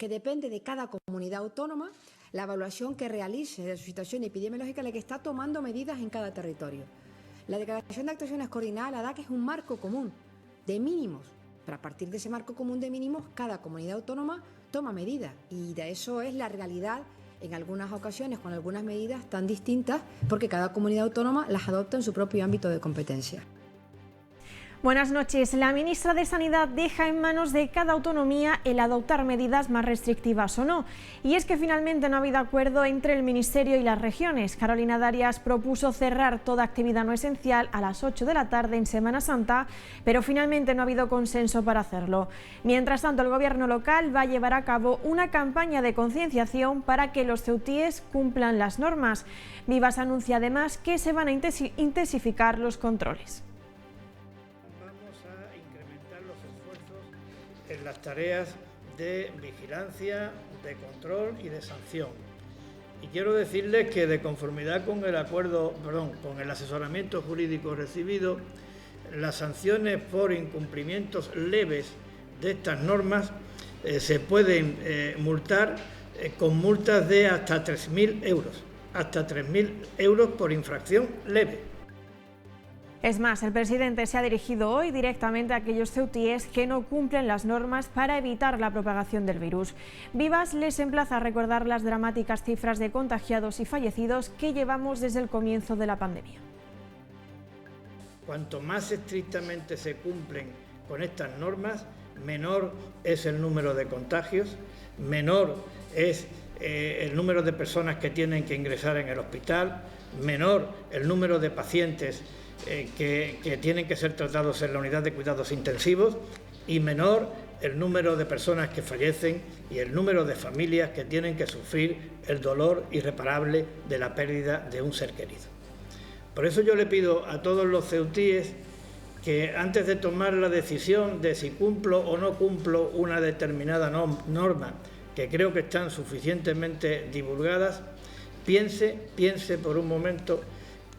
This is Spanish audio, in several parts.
que depende de cada comunidad autónoma la evaluación que realice de su situación epidemiológica, la que está tomando medidas en cada territorio. La Declaración de Actuaciones Coordinadas, la DAC, es un marco común de mínimos, pero a partir de ese marco común de mínimos, cada comunidad autónoma toma medidas, y de eso es la realidad en algunas ocasiones con algunas medidas tan distintas, porque cada comunidad autónoma las adopta en su propio ámbito de competencia. Buenas noches. La ministra de Sanidad deja en manos de cada autonomía el adoptar medidas más restrictivas o no. Y es que finalmente no ha habido acuerdo entre el Ministerio y las regiones. Carolina Darias propuso cerrar toda actividad no esencial a las 8 de la tarde en Semana Santa, pero finalmente no ha habido consenso para hacerlo. Mientras tanto, el Gobierno local va a llevar a cabo una campaña de concienciación para que los ceutíes cumplan las normas. Vivas anuncia además que se van a intensificar los controles. En las tareas de vigilancia, de control y de sanción. Y quiero decirles que, de conformidad con con el asesoramiento jurídico recibido, las sanciones por incumplimientos leves de estas normas se pueden multar con multas de hasta 3.000 euros. Hasta 3.000 euros por infracción leve. Es más, el presidente se ha dirigido hoy directamente a aquellos ceutíes que no cumplen las normas para evitar la propagación del virus. Vivas les emplaza a recordar las dramáticas cifras de contagiados y fallecidos que llevamos desde el comienzo de la pandemia. Cuanto más estrictamente se cumplen con estas normas, menor es el número de contagios, menor es el número de personas que tienen que ingresar en el hospital, menor el número de pacientes que tienen que ser tratados en la unidad de cuidados intensivos, y menor el número de personas que fallecen y el número de familias que tienen que sufrir el dolor irreparable de la pérdida de un ser querido. Por eso yo le pido a todos los ceutíes que, antes de tomar la decisión de si cumplo o no cumplo una determinada norma, que creo que están suficientemente divulgadas, piense por un momento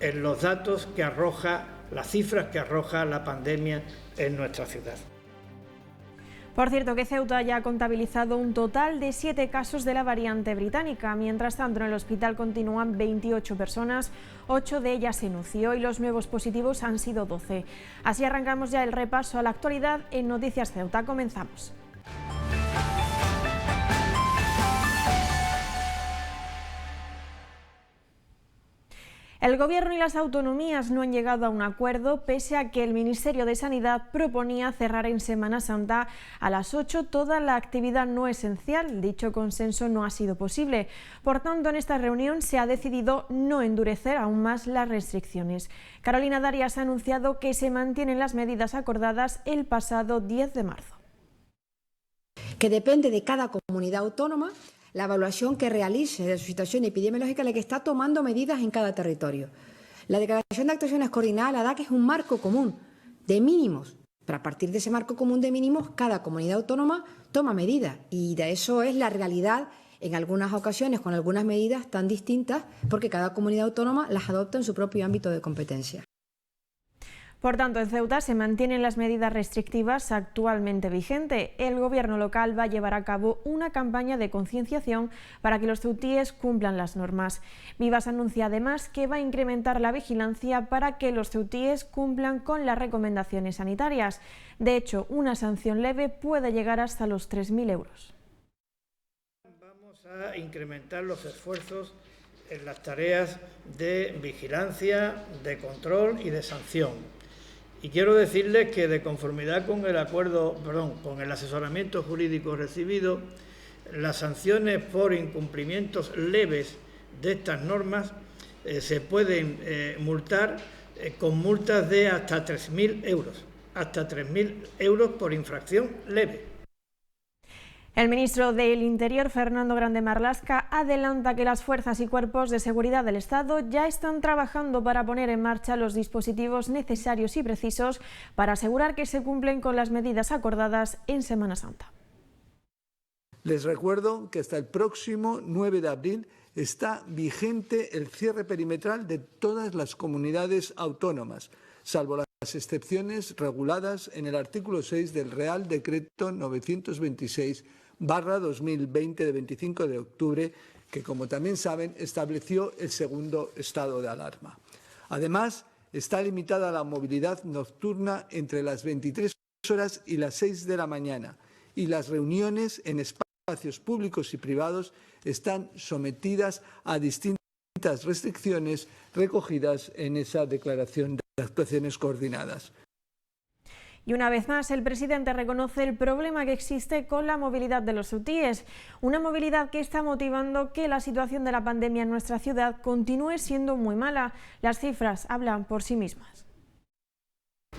en los datos que arroja, las cifras que arroja la pandemia en nuestra ciudad. Por cierto, que Ceuta ya ha contabilizado un total de 7 casos de la variante británica. Mientras tanto, en el hospital continúan 28 personas, 8 de ellas en UCI. Hoy los nuevos positivos han sido 12. Así arrancamos ya el repaso a la actualidad en Noticias Ceuta. Comenzamos. El Gobierno y las autonomías no han llegado a un acuerdo, pese a que el Ministerio de Sanidad proponía cerrar en Semana Santa a las 8 toda la actividad no esencial. Dicho consenso no ha sido posible. Por tanto, en esta reunión se ha decidido no endurecer aún más las restricciones. Carolina Darias ha anunciado que se mantienen las medidas acordadas el pasado 10 de marzo. Que depende de cada comunidad autónoma la evaluación que realice de su situación epidemiológica, la que está tomando medidas en cada territorio. La Declaración de Actuaciones Coordinadas, la DAC, es un marco común de mínimos, pero a partir de ese marco común de mínimos, cada comunidad autónoma toma medidas, y de eso es la realidad en algunas ocasiones con algunas medidas tan distintas, porque cada comunidad autónoma las adopta en su propio ámbito de competencia. Por tanto, en Ceuta se mantienen las medidas restrictivas actualmente vigentes. El Gobierno local va a llevar a cabo una campaña de concienciación para que los ceutíes cumplan las normas. Vivas anuncia además que va a incrementar la vigilancia para que los ceutíes cumplan con las recomendaciones sanitarias. De hecho, una sanción leve puede llegar hasta los 3.000 euros. Vamos a incrementar los esfuerzos en las tareas de vigilancia, de control y de sanción. Y quiero decirles que, de conformidad con con el asesoramiento jurídico recibido, las sanciones por incumplimientos leves de estas normas se pueden multar con multas de hasta 3.000 euros. Hasta 3.000 euros por infracción leve. El ministro del Interior, Fernando Grande Marlaska, adelanta que las fuerzas y cuerpos de seguridad del Estado ya están trabajando para poner en marcha los dispositivos necesarios y precisos para asegurar que se cumplen con las medidas acordadas en Semana Santa. Les recuerdo que hasta el próximo 9 de abril está vigente el cierre perimetral de todas las comunidades autónomas, salvo las excepciones reguladas en el artículo 6 del Real Decreto 926, 2020 de 25 de octubre, que, como también saben, estableció el segundo estado de alarma. Además, está limitada la movilidad nocturna entre las 23 horas y las 6 de la mañana, y las reuniones en espacios públicos y privados están sometidas a distintas restricciones recogidas en esa declaración de actuaciones coordinadas. Y una vez más, el presidente reconoce el problema que existe con la movilidad de los UTIs, una movilidad que está motivando que la situación de la pandemia en nuestra ciudad continúe siendo muy mala. Las cifras hablan por sí mismas.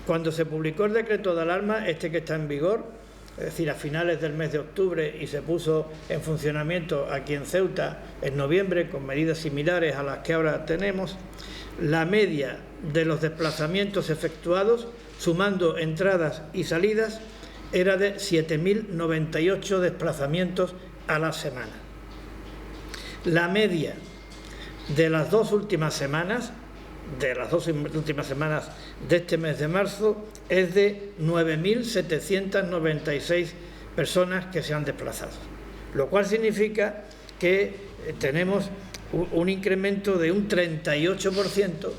Cuando se publicó el decreto de alarma, que está en vigor, es decir, a finales del mes de octubre, y se puso en funcionamiento aquí en Ceuta en noviembre con medidas similares a las que ahora tenemos, la media de los desplazamientos efectuados, sumando entradas y salidas, era de 7.098 desplazamientos a la semana. La media de las dos últimas semanas de este mes de marzo es de 9.796 personas que se han desplazado, lo cual significa que tenemos un incremento de un 38%.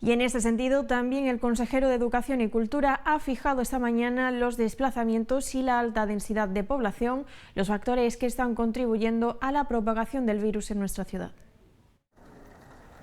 Y en ese sentido, también el consejero de Educación y Cultura ha fijado esta mañana los desplazamientos y la alta densidad de población, los factores que están contribuyendo a la propagación del virus en nuestra ciudad.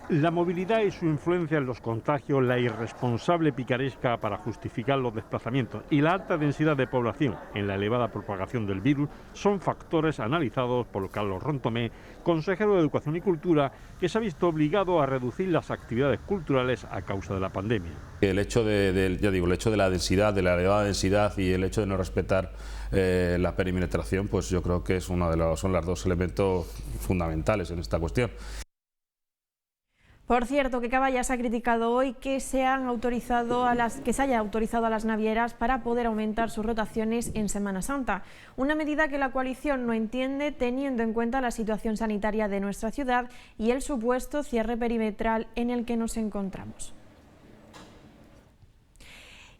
La movilidad y su influencia en los contagios, la irresponsable picaresca para justificar los desplazamientos y la alta densidad de población en la elevada propagación del virus son factores analizados por Carlos Rontomé, consejero de Educación y Cultura, que se ha visto obligado a reducir las actividades culturales a causa de la pandemia. El hecho el hecho de la densidad, de la elevada densidad, y el hecho de no respetar la perimetración, pues yo creo que son los dos elementos fundamentales en esta cuestión. Por cierto, que Caballas ha criticado hoy que se haya autorizado a las navieras para poder aumentar sus rotaciones en Semana Santa, una medida que la coalición no entiende teniendo en cuenta la situación sanitaria de nuestra ciudad y el supuesto cierre perimetral en el que nos encontramos.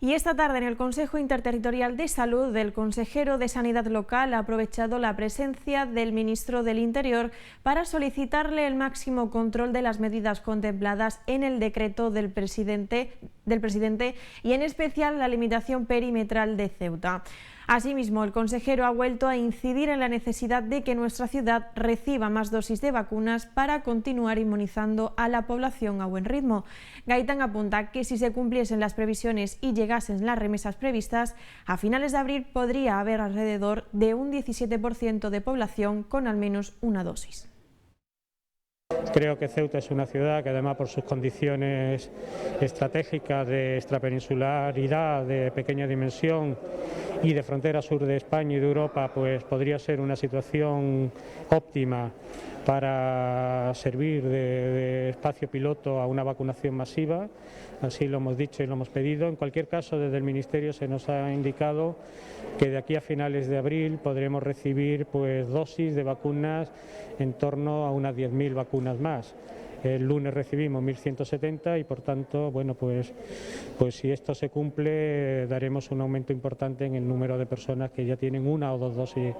Y esta tarde en el Consejo Interterritorial de Salud, el consejero de Sanidad local ha aprovechado la presencia del ministro del Interior para solicitarle el máximo control de las medidas contempladas en el decreto del presidente y en especial la limitación perimetral de Ceuta. Asimismo, el consejero ha vuelto a incidir en la necesidad de que nuestra ciudad reciba más dosis de vacunas para continuar inmunizando a la población a buen ritmo. Gaitán apunta que si se cumpliesen las previsiones y llegasen las remesas previstas, a finales de abril podría haber alrededor de un 17% de población con al menos una dosis. Creo que Ceuta es una ciudad que, además, por sus condiciones estratégicas de extrapeninsularidad, de pequeña dimensión y de frontera sur de España y de Europa, pues podría ser una situación óptima para servir de espacio piloto a una vacunación masiva. Así lo hemos dicho y lo hemos pedido. En cualquier caso, desde el Ministerio se nos ha indicado que de aquí a finales de abril podremos recibir dosis de vacunas en torno a unas 10.000 vacunas más. El lunes recibimos 1.170 y, por tanto, pues si esto se cumple, daremos un aumento importante en el número de personas que ya tienen una o dos dosis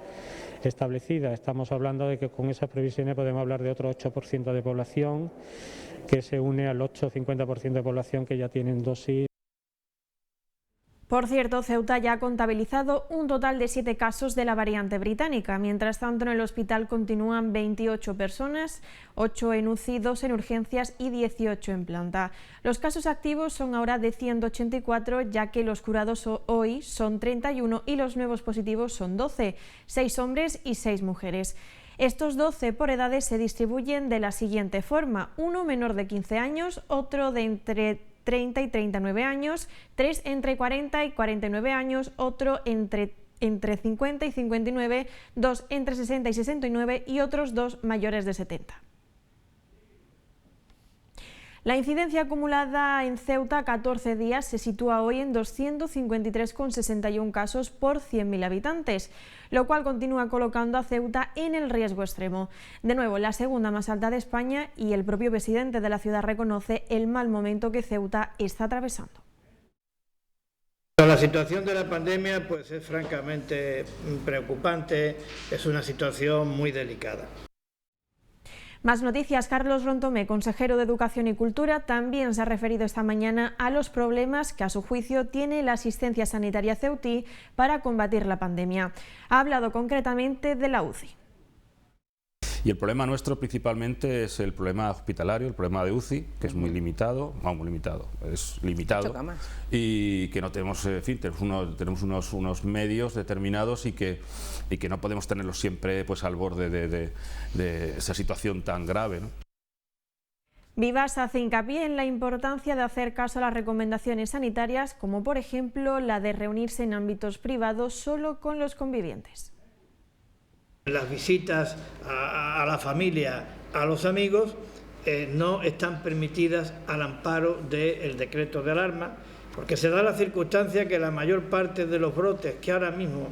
establecidas. Estamos hablando de que con esas previsiones podemos hablar de otro 8% de población que se une al 8-50% de población que ya tienen dosis. Por cierto, Ceuta ya ha contabilizado un total de 7 casos de la variante británica. Mientras tanto, en el hospital continúan 28 personas, 8 en UCI, 2 en urgencias y 18 en planta. Los casos activos son ahora de 184, ya que los curados hoy son 31 y los nuevos positivos son 12, 6 hombres y 6 mujeres. Estos 12 por edades se distribuyen de la siguiente forma: uno menor de 15 años, otro de entre 30 y 39 años, 3 entre 40 y 49 años, otro entre 50 y 59, 2 entre 60 y 69 y otros 2 mayores de 70. La incidencia acumulada en Ceuta a 14 días se sitúa hoy en 253,61 casos por 100.000 habitantes, lo cual continúa colocando a Ceuta en el riesgo extremo. De nuevo, la segunda más alta de España, y el propio presidente de la ciudad reconoce el mal momento que Ceuta está atravesando. La situación de la pandemia pues es francamente preocupante, es una situación muy delicada. Más noticias. Carlos Rontomé, consejero de Educación y Cultura, también se ha referido esta mañana a los problemas que a su juicio tiene la asistencia sanitaria ceutí para combatir la pandemia. Ha hablado concretamente de la UCI. Y el problema nuestro principalmente es el problema hospitalario, el problema de UCI, que es muy limitado, es limitado, y que no tenemos, en fin, tenemos unos medios determinados y que no podemos tenerlos siempre pues al borde de esa situación tan grave, ¿no? Vivas hace hincapié en la importancia de hacer caso a las recomendaciones sanitarias, como por ejemplo la de reunirse en ámbitos privados solo con los convivientes. Las visitas a la familia, a los amigos, no están permitidas al amparo del decreto de alarma, porque se da la circunstancia que la mayor parte de los brotes que ahora mismo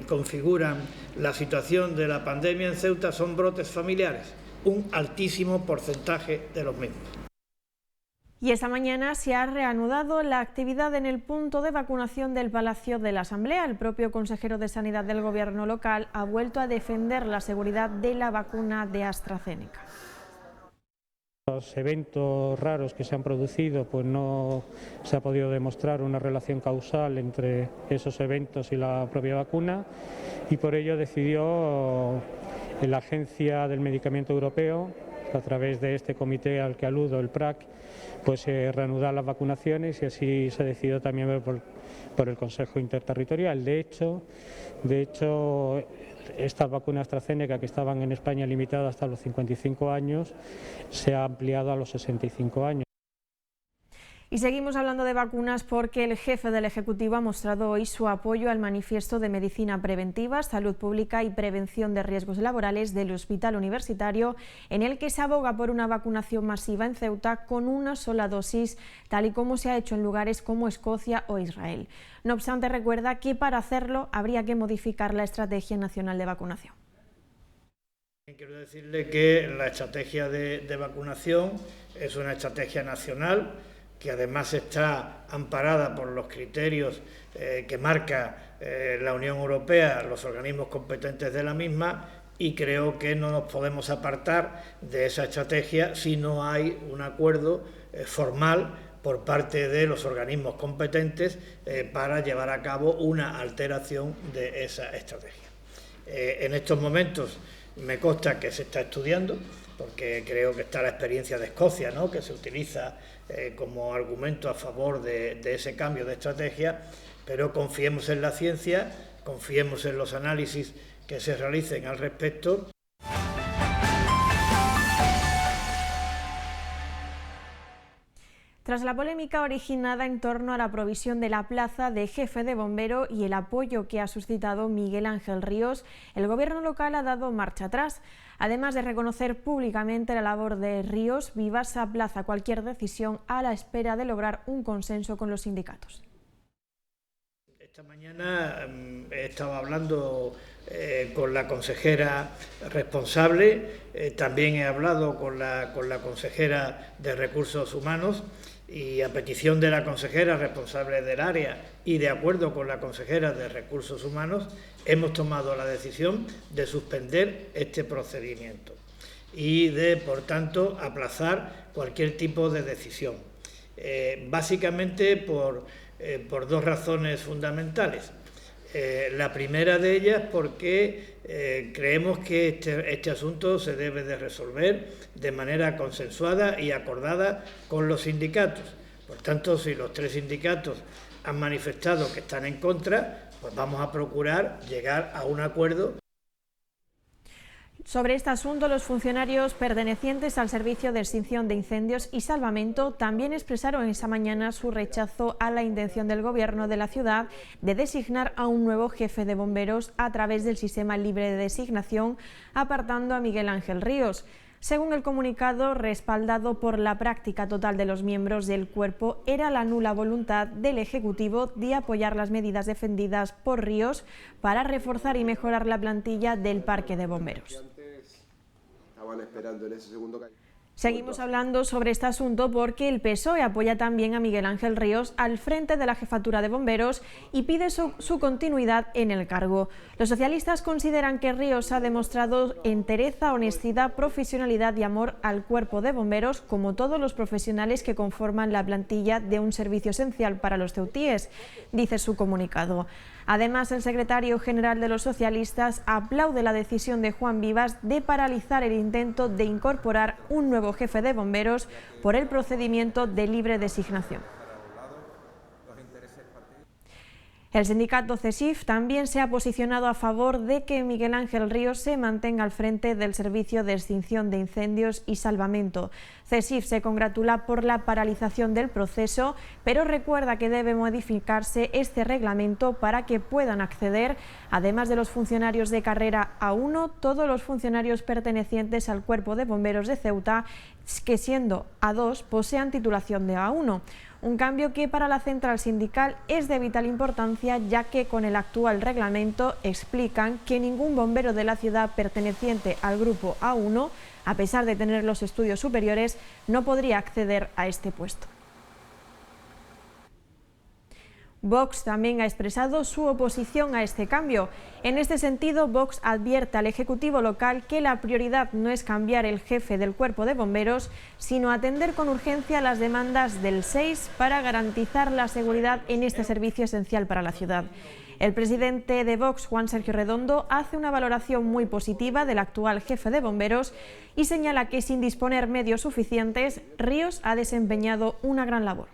configuran la situación de la pandemia en Ceuta son brotes familiares, un altísimo porcentaje de los mismos. Y esta mañana se ha reanudado la actividad en el punto de vacunación del Palacio de la Asamblea. El propio consejero de Sanidad del Gobierno local ha vuelto a defender la seguridad de la vacuna de AstraZeneca. Los eventos raros que se han producido, pues no se ha podido demostrar una relación causal entre esos eventos y la propia vacuna, y por ello decidió la Agencia del Medicamento Europeo, a través de este comité al que aludo, el PRAC, pues reanudar las vacunaciones, y así se decidió también por el Consejo Interterritorial. De hecho, estas vacunas AstraZeneca, que estaban en España limitadas hasta los 55 años, se ha ampliado a los 65 años. Y seguimos hablando de vacunas porque el jefe del Ejecutivo ha mostrado hoy su apoyo al manifiesto de Medicina Preventiva, Salud Pública y Prevención de Riesgos Laborales del Hospital Universitario, en el que se aboga por una vacunación masiva en Ceuta con una sola dosis, tal y como se ha hecho en lugares como Escocia o Israel. No obstante, recuerda que para hacerlo habría que modificar la Estrategia Nacional de Vacunación. Quiero decirle que la estrategia de vacunación es una estrategia nacional, que además está amparada por los criterios que marca la Unión Europea, los organismos competentes de la misma, y creo que no nos podemos apartar de esa estrategia si no hay un acuerdo formal por parte de los organismos competentes para llevar a cabo una alteración de esa estrategia. En estos momentos me consta que se está estudiando, porque creo que está la experiencia de Escocia, ¿no?, que se utiliza como argumento a favor de ese cambio de estrategia, pero confiemos en la ciencia, confiemos en los análisis que se realicen al respecto. Tras la polémica originada en torno a la provisión de la plaza de jefe de bombero y el apoyo que ha suscitado Miguel Ángel Ríos, el gobierno local ha dado marcha atrás. Además de reconocer públicamente la labor de Ríos, Vivas aplaza cualquier decisión a la espera de lograr un consenso con los sindicatos. Esta mañana he estado hablando con la consejera responsable, también he hablado con la consejera de Recursos Humanos, y a petición de la consejera responsable del área y de acuerdo con la consejera de Recursos Humanos, hemos tomado la decisión de suspender este procedimiento y de, por tanto, aplazar cualquier tipo de decisión. Básicamente por dos razones fundamentales. La primera de ellas porque creemos que este asunto se debe de resolver de manera consensuada y acordada con los sindicatos. Por tanto, si los tres sindicatos han manifestado que están en contra, pues vamos a procurar llegar a un acuerdo. Sobre este asunto, los funcionarios pertenecientes al Servicio de Extinción de Incendios y Salvamento también expresaron esta mañana su rechazo a la intención del Gobierno de la ciudad de designar a un nuevo jefe de bomberos a través del sistema libre de designación, apartando a Miguel Ángel Ríos. Según el comunicado, respaldado por la práctica total de los miembros del cuerpo, era la nula voluntad del Ejecutivo de apoyar las medidas defendidas por Ríos para reforzar y mejorar la plantilla del Parque de Bomberos. Seguimos hablando sobre este asunto porque el PSOE apoya también a Miguel Ángel Ríos al frente de la Jefatura de Bomberos y pide su continuidad en el cargo. Los socialistas consideran que Ríos ha demostrado entereza, honestidad, profesionalidad y amor al cuerpo de bomberos, como todos los profesionales que conforman la plantilla de un servicio esencial para los ceutíes, dice su comunicado. Además, el secretario general de los socialistas aplaude la decisión de Juan Vivas de paralizar el intento de incorporar un nuevo jefe de bomberos por el procedimiento de libre designación. El sindicato CESIF también se ha posicionado a favor de que Miguel Ángel Ríos se mantenga al frente del Servicio de Extinción de Incendios y Salvamento. CESIF se congratula por la paralización del proceso, pero recuerda que debe modificarse este reglamento para que puedan acceder, además de los funcionarios de carrera A1, todos los funcionarios pertenecientes al Cuerpo de Bomberos de Ceuta, que siendo A2 posean titulación de A1. Un cambio que para la central sindical es de vital importancia, ya que con el actual reglamento explican que ningún bombero de la ciudad perteneciente al grupo A1, a pesar de tener los estudios superiores, no podría acceder a este puesto. Vox también ha expresado su oposición a este cambio. En este sentido, Vox advierte al Ejecutivo local que la prioridad no es cambiar el jefe del Cuerpo de Bomberos, sino atender con urgencia las demandas del 6 para garantizar la seguridad en este servicio esencial para la ciudad. El presidente de Vox, Juan Sergio Redondo, hace una valoración muy positiva del actual jefe de bomberos y señala que sin disponer medios suficientes, Ríos ha desempeñado una gran labor.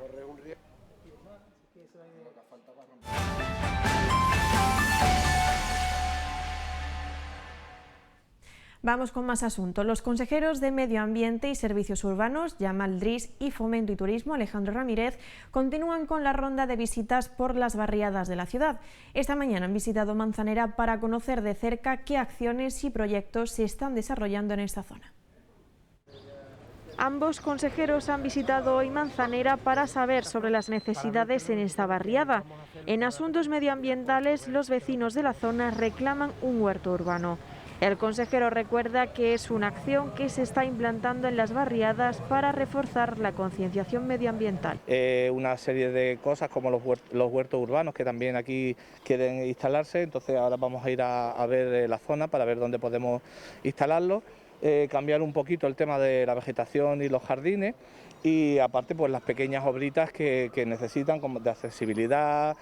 Vamos con más asuntos. Los consejeros de Medio Ambiente y Servicios Urbanos, Yamal Dris, y Fomento y Turismo, Alejandro Ramírez, continúan con la ronda de visitas por las barriadas de la ciudad. Esta mañana han visitado Manzanera para conocer de cerca qué acciones y proyectos se están desarrollando en esta zona. Ambos consejeros han visitado hoy Manzanera para saber sobre las necesidades en esta barriada. En asuntos medioambientales, los vecinos de la zona reclaman un huerto urbano. El consejero recuerda que es una acción que se está implantando en las barriadas para reforzar la concienciación medioambiental. Una serie de cosas como los huertos urbanos que también aquí quieren instalarse, entonces ahora vamos a ir a ver la zona para ver dónde podemos instalarlos, cambiar un poquito el tema de la vegetación y los jardines. Y aparte pues las pequeñas obritas que necesitan, como de accesibilidad,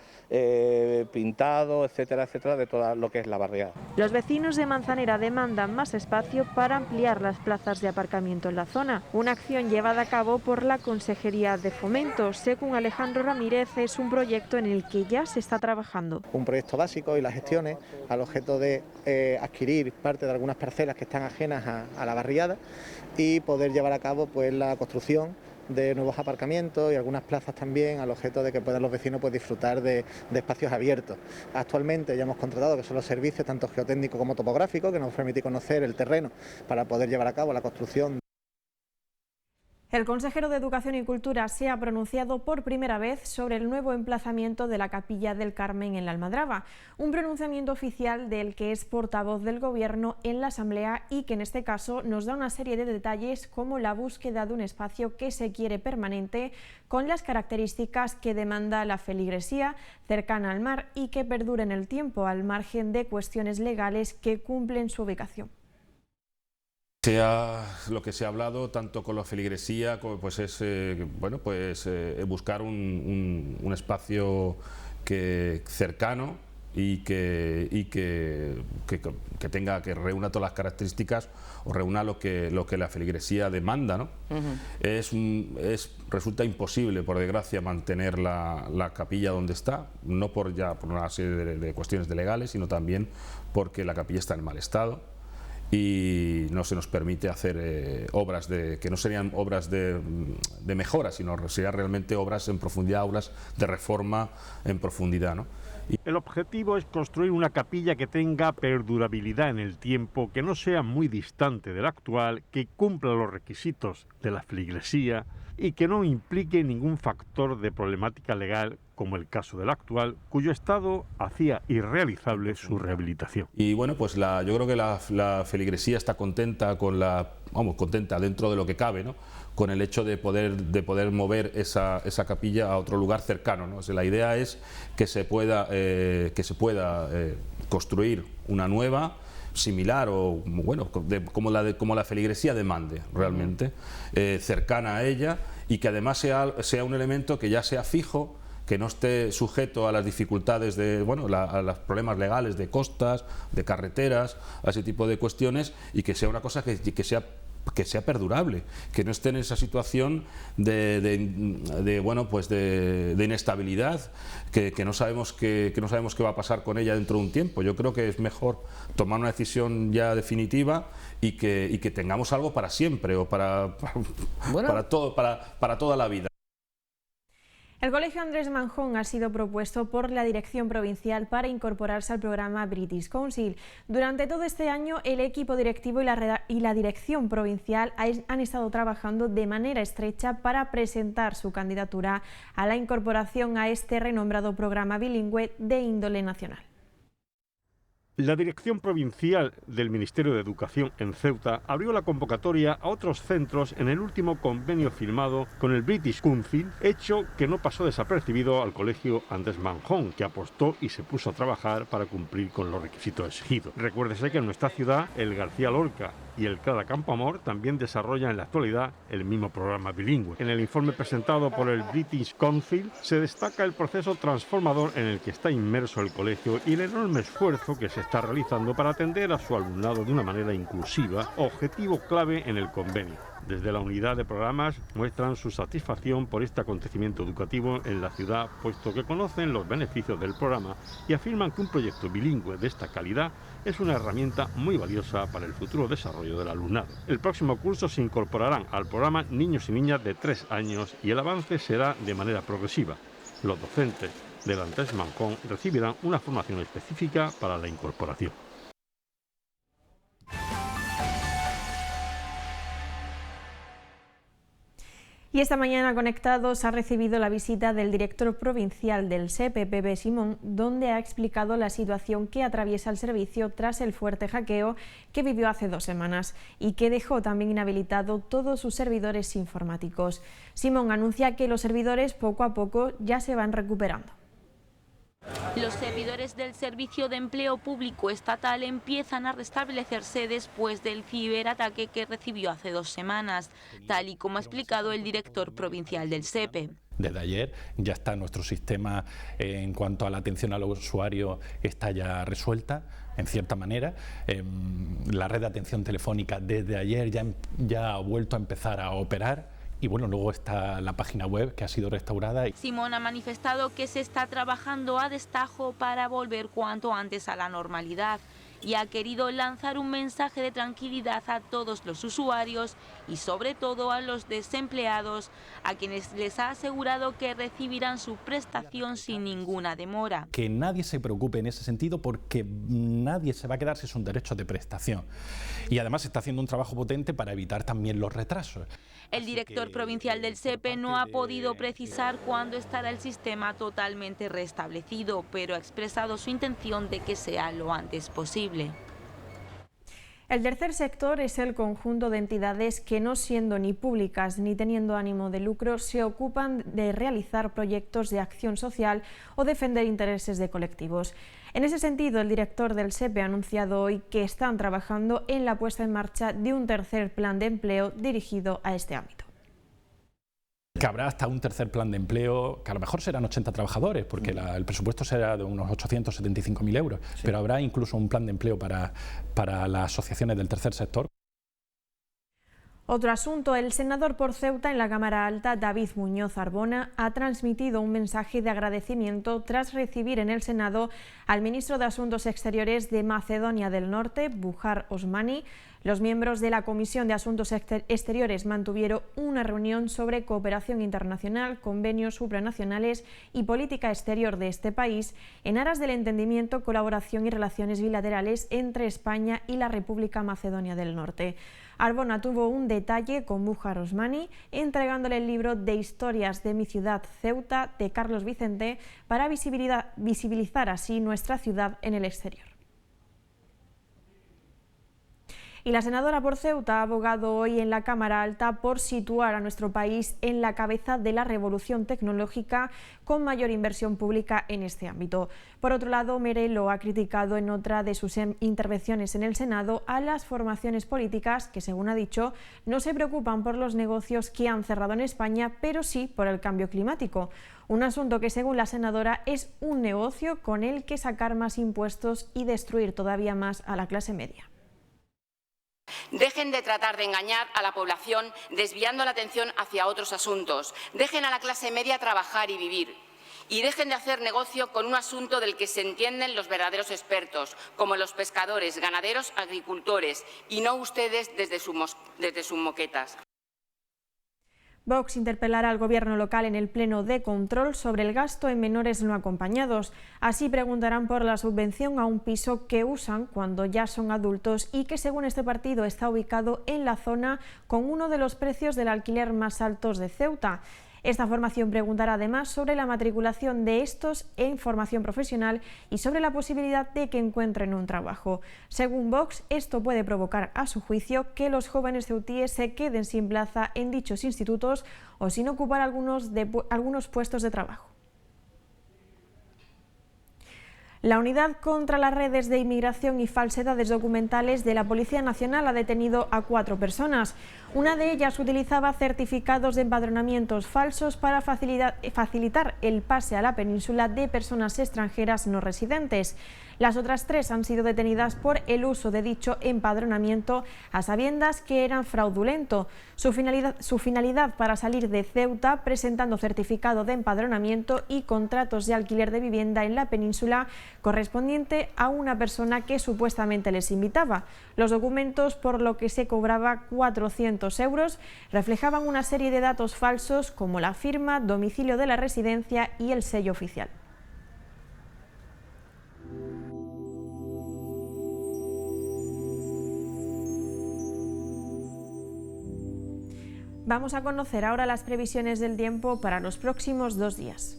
pintado, etcétera, etcétera, de todo lo que es la barriada. Los vecinos de Manzanera demandan más espacio para ampliar las plazas de aparcamiento en la zona, una acción llevada a cabo por la Consejería de Fomento. Según Alejandro Ramírez, es un proyecto en el que ya se está trabajando. Un proyecto básico y las gestiones al objeto de adquirir parte de algunas parcelas que están ajenas a la barriada y poder llevar a cabo pues la construcción de nuevos aparcamientos y algunas plazas también al objeto de que puedan los vecinos pues disfrutar de espacios abiertos. Actualmente ya hemos contratado que son los servicios tanto geotécnicos como topográficos que nos permiten conocer el terreno para poder llevar a cabo la construcción. El consejero de Educación y Cultura se ha pronunciado por primera vez sobre el nuevo emplazamiento de la Capilla del Carmen en la Almadraba, un pronunciamiento oficial del que es portavoz del Gobierno en la Asamblea y que en este caso nos da una serie de detalles como la búsqueda de un espacio que se quiere permanente con las características que demanda la feligresía, cercana al mar y que perdure en el tiempo al margen de cuestiones legales que cumplen su ubicación. Lo que se ha hablado tanto con la feligresía pues es buscar un espacio cercano y que reúna todas las características o reúna lo que la feligresía demanda, ¿no? Resulta imposible, por desgracia, mantener la capilla donde está, no por una serie de cuestiones legales, sino también porque la capilla está en mal estado y no se nos permite hacer obras que no serían obras de mejora, sino serían realmente obras en profundidad, obras de reforma en profundidad, ¿no? El objetivo es construir una capilla que tenga perdurabilidad en el tiempo, que no sea muy distante de la actual, que cumpla los requisitos de la feligresía y que no implique ningún factor de problemática legal como el caso del actual, cuyo estado hacía irrealizable su rehabilitación. Y bueno, pues yo creo que la feligresía está contenta contenta dentro de lo que cabe, ¿no?, con el hecho de poder mover esa capilla a otro lugar cercano, ¿no? O sea, la idea es que se pueda construir una nueva, similar o bueno, como la feligresía demande realmente, cercana a ella, y que además sea un elemento que ya sea fijo, que no esté sujeto a las dificultades a los problemas legales de costas, de carreteras, a ese tipo de cuestiones, y que sea una cosa que sea perdurable, que no esté en esa situación de inestabilidad, que no sabemos qué va a pasar con ella dentro de un tiempo. Yo creo que es mejor tomar una decisión ya definitiva y que tengamos algo para siempre o para toda la vida. El Colegio Andrés Manjón ha sido propuesto por la Dirección Provincial para incorporarse al programa British Council. Durante todo este año, el equipo directivo y la Dirección Provincial han estado trabajando de manera estrecha para presentar su candidatura a la incorporación a este renombrado programa bilingüe de índole nacional. La Dirección Provincial del Ministerio de Educación en Ceuta abrió la convocatoria a otros centros en el último convenio firmado con el British Council, hecho que no pasó desapercibido al Colegio Andrés Manjón, que apostó y se puso a trabajar para cumplir con los requisitos exigidos. Recuérdese que en nuestra ciudad el García Lorca y el CRADA Campoamor también desarrollan en la actualidad el mismo programa bilingüe. En el informe presentado por el British Council se destaca el proceso transformador en el que está inmerso el colegio y el enorme esfuerzo que se está realizando para atender a su alumnado de una manera inclusiva, objetivo clave en el convenio. Desde la unidad de programas muestran su satisfacción por este acontecimiento educativo en la ciudad, puesto que conocen los beneficios del programa y afirman que un proyecto bilingüe de esta calidad es una herramienta muy valiosa para el futuro desarrollo del alumnado. El próximo curso se incorporarán al programa niños y niñas de 3 años y el avance será de manera progresiva. Los docentes del Andrés Manjón recibirán una formación específica para la incorporación. Y esta mañana Conectados ha recibido la visita del director provincial del SEPE, Pepe Simón, donde ha explicado la situación que atraviesa el servicio tras el fuerte hackeo que vivió hace 2 semanas y que dejó también inhabilitado todos sus servidores informáticos. Simón anuncia que los servidores poco a poco ya se van recuperando. Los servidores del Servicio de Empleo Público Estatal empiezan a restablecerse después del ciberataque que recibió hace 2 semanas, tal y como ha explicado el director provincial del SEPE. Desde ayer ya está nuestro sistema en cuanto a la atención al usuario está ya resuelta, en cierta manera. La red de atención telefónica desde ayer ya ha vuelto a empezar a operar. Y bueno, luego está la página web que ha sido restaurada. Simón ha manifestado que se está trabajando a destajo para volver cuanto antes a la normalidad y ha querido lanzar un mensaje de tranquilidad a todos los usuarios y sobre todo a los desempleados, a quienes les ha asegurado que recibirán su prestación sin ninguna demora. Que nadie se preocupe en ese sentido porque nadie se va a quedar sin sus derechos de prestación. Y además se está haciendo un trabajo potente para evitar también los retrasos. El director provincial del SEPE no ha podido precisar cuándo estará el sistema totalmente restablecido, pero ha expresado su intención de que sea lo antes posible. El tercer sector es el conjunto de entidades que, no siendo ni públicas ni teniendo ánimo de lucro, se ocupan de realizar proyectos de acción social o defender intereses de colectivos. En ese sentido, el director del SEPE ha anunciado hoy que están trabajando en la puesta en marcha de un tercer plan de empleo dirigido a este ámbito. Que habrá hasta un tercer plan de empleo, que a lo mejor serán 80 trabajadores, porque el presupuesto será de unos 875.000 euros, sí. Pero habrá incluso un plan de empleo para las asociaciones del tercer sector. Otro asunto, el senador por Ceuta en la Cámara Alta, David Muñoz Arbona, ha transmitido un mensaje de agradecimiento tras recibir en el Senado al ministro de Asuntos Exteriores de Macedonia del Norte, Bujar Osmani. Los miembros de la Comisión de Asuntos Exteriores mantuvieron una reunión sobre cooperación internacional, convenios supranacionales y política exterior de este país en aras del entendimiento, colaboración y relaciones bilaterales entre España y la República Macedonia del Norte. Arbona tuvo un detalle con Mujar Osmani, entregándole el libro de historias de mi ciudad, Ceuta, de Carlos Vicente, para visibilizar así nuestra ciudad en el exterior. Y la senadora por Ceuta ha abogado hoy en la Cámara Alta por situar a nuestro país en la cabeza de la revolución tecnológica con mayor inversión pública en este ámbito. Por otro lado, Merelo ha criticado en otra de sus intervenciones en el Senado a las formaciones políticas que, según ha dicho, no se preocupan por los negocios que han cerrado en España, pero sí por el cambio climático. Un asunto que, según la senadora, es un negocio con el que sacar más impuestos y destruir todavía más a la clase media. Dejen de tratar de engañar a la población desviando la atención hacia otros asuntos. Dejen a la clase media trabajar y vivir. Y dejen de hacer negocio con un asunto del que se entienden los verdaderos expertos, como los pescadores, ganaderos, agricultores, y no ustedes desde sus moquetas. Vox interpelará al Gobierno local en el pleno de control sobre el gasto en menores no acompañados. Así preguntarán por la subvención a un piso que usan cuando ya son adultos y que, según este partido, está ubicado en la zona con uno de los precios del alquiler más altos de Ceuta. Esta formación preguntará además sobre la matriculación de estos en formación profesional y sobre la posibilidad de que encuentren un trabajo. Según Vox, esto puede provocar, a su juicio, que los jóvenes ceutíes se queden sin plaza en dichos institutos o sin ocupar algunos puestos de trabajo. La Unidad contra las redes de inmigración y falsedades documentales de la Policía Nacional ha detenido a 4 personas. Una de ellas utilizaba certificados de empadronamientos falsos para facilitar el pase a la península de personas extranjeras no residentes. Las otras 3 han sido detenidas por el uso de dicho empadronamiento a sabiendas que eran fraudulento. Su finalidad para salir de Ceuta presentando certificado de empadronamiento y contratos de alquiler de vivienda en la península correspondiente a una persona que supuestamente les invitaba. Los documentos, por lo que se cobraba 400 euros, reflejaban una serie de datos falsos como la firma, domicilio de la residencia y el sello oficial. Vamos a conocer ahora las previsiones del tiempo para los próximos 2 días.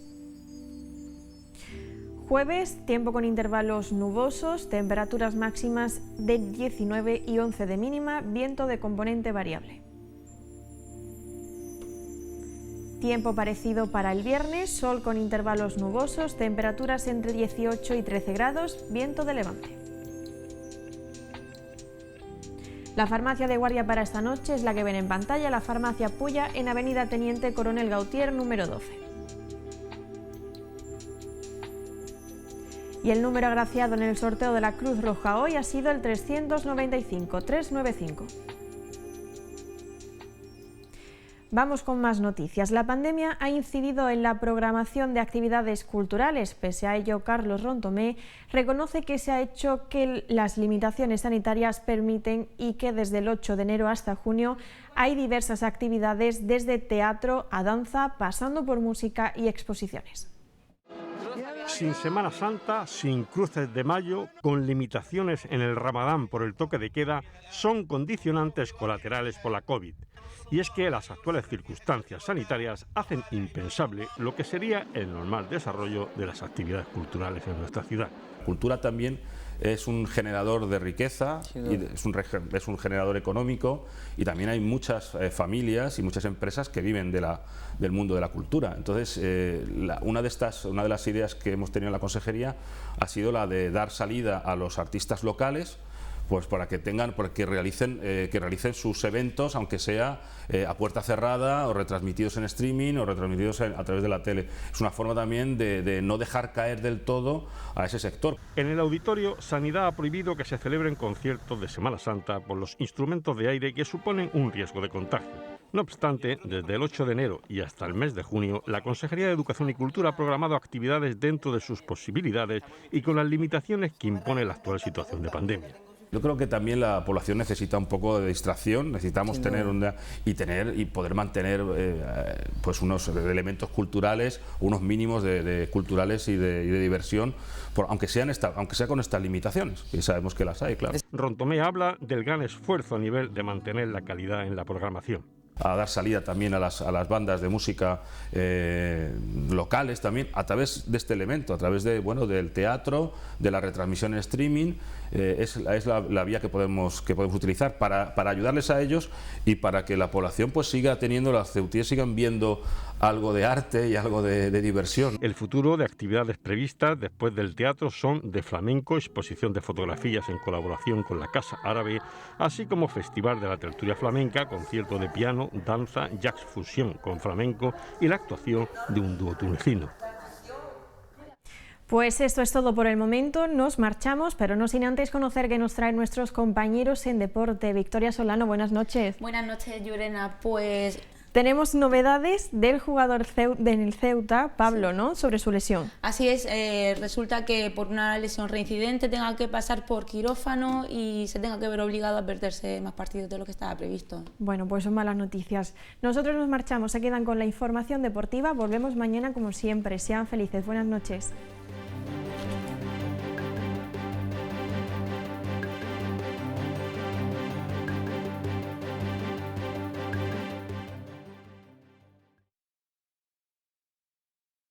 Jueves, tiempo con intervalos nubosos, temperaturas máximas de 19 y 11 de mínima, viento de componente variable. Tiempo parecido para el viernes, sol con intervalos nubosos, temperaturas entre 18 y 13 grados, viento de levante. La farmacia de guardia para esta noche es la que ven en pantalla, la farmacia Puya, en Avenida Teniente Coronel Gautier, número 12. Y el número agraciado en el sorteo de la Cruz Roja hoy ha sido el 395. Vamos con más noticias. La pandemia ha incidido en la programación de actividades culturales. Pese a ello, Carlos Rontomé reconoce que se ha hecho que las limitaciones sanitarias permiten y que desde el 8 de enero hasta junio hay diversas actividades, desde teatro a danza, pasando por música y exposiciones. Sin Semana Santa, sin cruces de mayo, con limitaciones en el Ramadán por el toque de queda, son condicionantes colaterales por la COVID. Y es que las actuales circunstancias sanitarias hacen impensable lo que sería el normal desarrollo de las actividades culturales en nuestra ciudad. Cultura también es un generador de riqueza, y es un generador económico, y también hay muchas familias y muchas empresas que viven del mundo de la cultura. Entonces, una de las ideas que hemos tenido en la consejería ha sido la de dar salida a los artistas locales, pues para que realicen sus eventos, aunque sea a puerta cerrada o retransmitidos en streaming o retransmitidos a través de la tele. Es una forma también de no dejar caer del todo a ese sector. En el auditorio, Sanidad ha prohibido que se celebren conciertos de Semana Santa por los instrumentos de aire que suponen un riesgo de contagio. No obstante, desde el 8 de enero y hasta el mes de junio, la Consejería de Educación y Cultura ha programado actividades dentro de sus posibilidades y con las limitaciones que impone la actual situación de pandemia. Yo creo que también la población necesita un poco de distracción, necesitamos tener y poder mantener pues unos elementos culturales, unos mínimos de culturales y de diversión, aunque sea con estas limitaciones, y sabemos que las hay, claro. Rontomé habla del gran esfuerzo a nivel de mantener la calidad en la programación. A dar salida también a las bandas de música locales también, a través de este elemento, a través de, del teatro, de la retransmisión en streaming. Es la vía que podemos utilizar para ayudarles a ellos y para que la población pues siga teniendo, las ceutíes sigan viendo algo de arte y algo de diversión. El futuro de actividades previstas después del teatro son de flamenco, exposición de fotografías en colaboración con la Casa Árabe, así como festival de la tertulia flamenca, concierto de piano, danza, jazz fusión con flamenco y la actuación de un dúo tunecino. Pues esto es todo por el momento, nos marchamos, pero no sin antes conocer qué nos traen nuestros compañeros en deporte. Victoria Solano, buenas noches. Buenas noches, Llurena. Pues tenemos novedades del jugador del Ceuta, Pablo, ¿no?, sobre su lesión. Así es, resulta que por una lesión reincidente tenga que pasar por quirófano y se tenga que ver obligado a perderse más partidos de lo que estaba previsto. Bueno, pues son malas noticias. Nosotros nos marchamos, se quedan con la información deportiva, volvemos mañana como siempre. Sean felices, buenas noches.